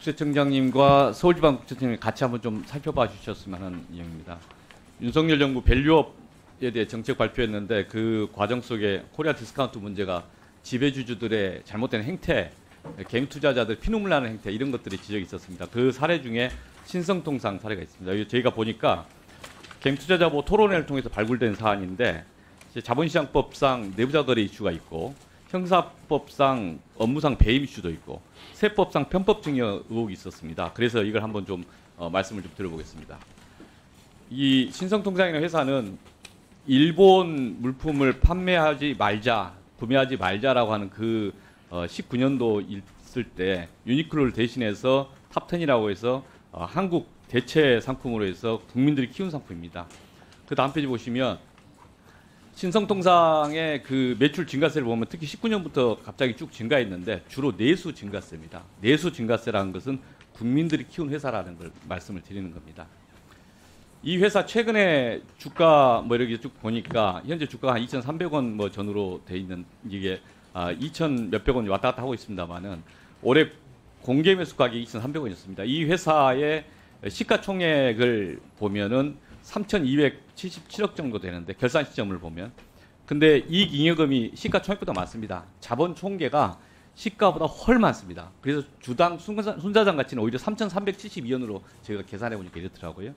국세청장님과 서울지방국세청장님 같이 한번 좀 살펴봐 주셨으면 하는 이야기입니다. 윤석열 정부 밸류업에 대해 정책 발표했는데 그 과정 속에 코리아 디스카운트 문제가 지배주주들의 잘못된 행태, 개인 투자자들 피눈물 나는 행태 이런 것들이 지적이 있었습니다. 그 사례 중에 신성통상 사례가 있습니다. 저희가 보니까 개인 투자자 보호 토론회를 통해서 발굴된 사안인데 자본시장법상 내부자 거래 이슈가 있고 형사법상 업무상 배임 이슈도 있고 세법상 편법 증여 의혹이 있었습니다. 그래서 이걸 한번 좀 말씀을 좀 들어보겠습니다. 이 신성통상이라는 회사는 일본 물품을 판매하지 말자, 구매하지 말자라고 하는 그 19년도 있을 때 유니클로를 대신해서 탑10이라고 해서 한국 대체 상품으로 해서 국민들이 키운 상품입니다. 그 다음 페이지 보시면 신성통상의 그 매출 증가세를 보면 특히 19년부터 갑자기 쭉 증가했는데 주로 내수 증가세입니다. 내수 증가세라는 것은 국민들이 키운 회사라는 걸 말씀을 드리는 겁니다. 이 회사 최근에 주가 뭐 이렇게 쭉 보니까 현재 주가가 한 2,300원 뭐 전후로 돼 있는 이게 2,000 몇백 원 왔다 갔다 하고 있습니다만은 올해 공개 매수 가격이 2,300원이었습니다. 이 회사의 시가총액을 보면은 3,277억 정도 되는데 결산 시점을 보면 근데 이익 잉여금이 시가총액보다 많습니다. 자본 총계가 시가보다 훨 많습니다. 그래서 주당 순자산 가치는 오히려 3,372원으로 제가 계산해 보니까 이렇더라고요.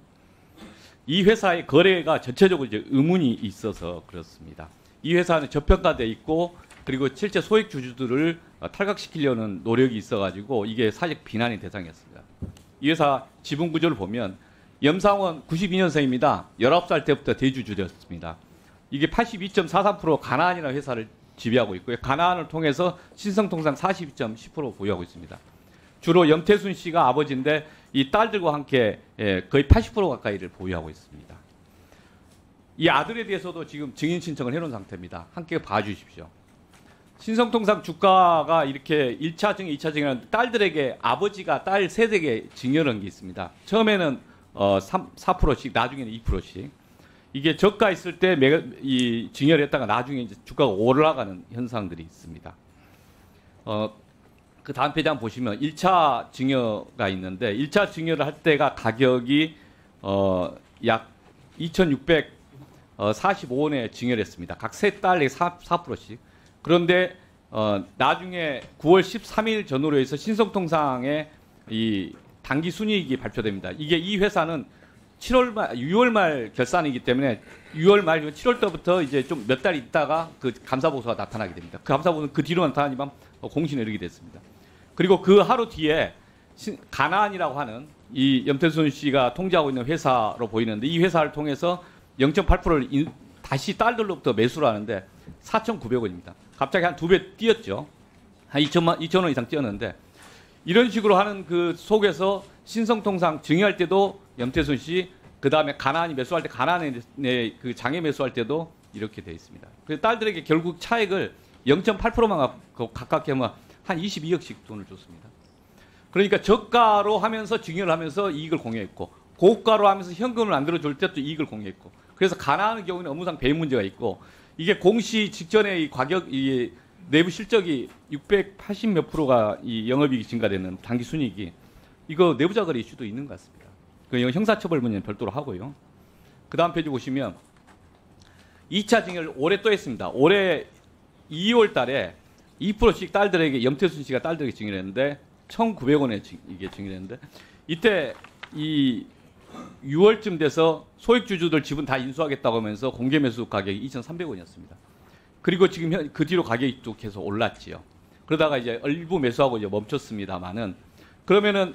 이 회사의 거래가 전체적으로 이제 의문이 있어서 그렇습니다. 이 회사는 저평가돼 있고 그리고 실제 소액 주주들을 탈각시키려는 노력이 있어가지고 이게 사직 비난의 대상이었습니다. 이 회사 지분 구조를 보면 염상원 92년생입니다. 19살 때부터 대주주였습니다. 이게 82.43% 가나안이라는 회사를 지배하고 있고요. 가나안을 통해서 신성통상 42.10% 보유하고 있습니다. 주로 염태순 씨가 아버지인데 이 딸들과 함께 거의 80% 가까이를 보유하고 있습니다. 이 아들에 대해서도 지금 증인 신청을 해놓은 상태입니다. 함께 봐주십시오. 신성통상 주가가 이렇게 1차 증여, 2차 증여는 딸들에게 아버지가 딸 세대에게 증여한 게 있습니다. 처음에는 4%씩, 나중에는 2%씩. 이게 저가 있을 때 이 증여를 했다가 나중에 이제 주가가 올라가는 현상들이 있습니다. 그 다음 페이지 한번 보시면 1차 증여가 있는데 1차 증여를 할 때가 가격이 약 2,645원에 증여를 했습니다. 각 세 딸에 4%씩. 그런데 나중에 9월 13일 전후로 해서 신성통상의 이 당기 순이익이 발표됩니다. 이게 이 회사는 6월 말 결산이기 때문에 6월 말 7월 때부터 이제 좀 몇 달 있다가 그 감사보고서가 나타나게 됩니다. 그 감사보고는 그 뒤로 나타나지만 공신에 이르게 됐습니다. 그리고 그 하루 뒤에 가나안이라고 하는 이 염태순 씨가 통제하고 있는 회사로 보이는데 이 회사를 통해서 0.8%를 다시 딸들로부터 매수를 하는데 4,900원입니다. 갑자기 한 2배 뛰었죠. 한 2,000원 이상 뛰었는데 이런 식으로 하는 그 속에서 신성통상 증여할 때도 염태순 씨, 그 다음에 가나안이 매수할 때 가나안의 그 장애 매수할 때도 이렇게 돼 있습니다. 그래서 딸들에게 결국 차액을 0.8%만 가깝게 하면 한 22억씩 돈을 줬습니다. 그러니까 저가로 하면서 증여를 하면서 이익을 공유했고 고가로 하면서 현금을 안 들어줄 때 또 이익을 공유했고 그래서 가나안의 경우는 업무상 배임 문제가 있고 이게 공시 직전에 이 가격 이 내부 실적이 680 몇 프로가 이 영업이익이 증가되는 단기 순이익이 이거 내부자 거래 이슈도 있는 것 같습니다. 그 형사처벌 문제는 별도로 하고요. 그 다음 페이지 보시면 2차 증여를 올해 또 했습니다. 올해 2월 달에 2%씩 딸들에게 염태순 씨가 딸들에게 증여를 했는데 1,900원에 이게 증여를 했는데 이때 이 6월쯤 돼서 소액 주주들 지분 다 인수하겠다고 하면서 공개 매수 가격이 2,300원이었습니다. 그리고 지금 그 뒤로 가격이 또 계속 올랐지요. 그러다가 이제 일부 매수하고 이제 멈췄습니다만은 그러면은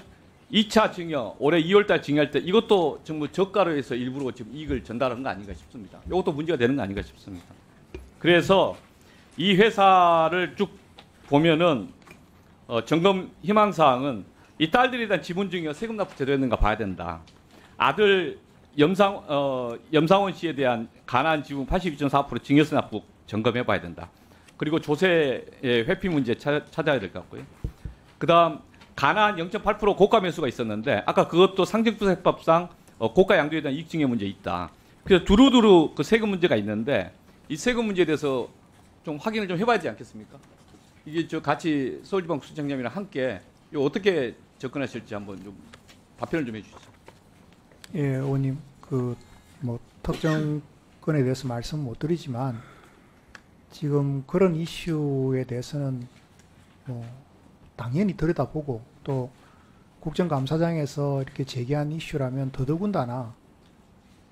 2차 증여 올해 2월달 증여할 때 이것도 전부 저가로 해서 일부러 지금 이익을 전달한 거 아닌가 싶습니다. 이것도 문제가 되는 거 아닌가 싶습니다. 그래서 이 회사를 쭉 보면은 점검 희망사항은 이 딸들에 대한 지분 증여 세금 납부 제대로 했는가 봐야 된다. 아들 염상원 씨에 대한 가나안 지분 82.4% 증여세 납부 점검해 봐야 된다. 그리고 조세의 회피 문제 찾아야 될 것 같고요. 그다음 가나안 0.8% 고가 매수가 있었는데 아까 그것도 상증부세법상 고가 양도에 대한 이익 증여 문제 있다. 그래서 두루두루 그 세금 문제가 있는데 이 세금 문제에 대해서 좀 확인을 좀 해봐야 되지 않겠습니까? 이게 저 같이 서울지방국세청장님이랑 함께 이거 어떻게 접근하실지 한번 좀 답변을 좀 해주시죠. 예, 의원님, 뭐 특정 건에 대해서 말씀 못 드리지만 지금 그런 이슈에 대해서는 뭐 당연히 들여다보고 또 국정감사장에서 이렇게 제기한 이슈라면 더더군다나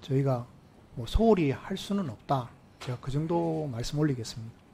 저희가 뭐 소홀히 할 수는 없다. 제가 그 정도 말씀 올리겠습니다.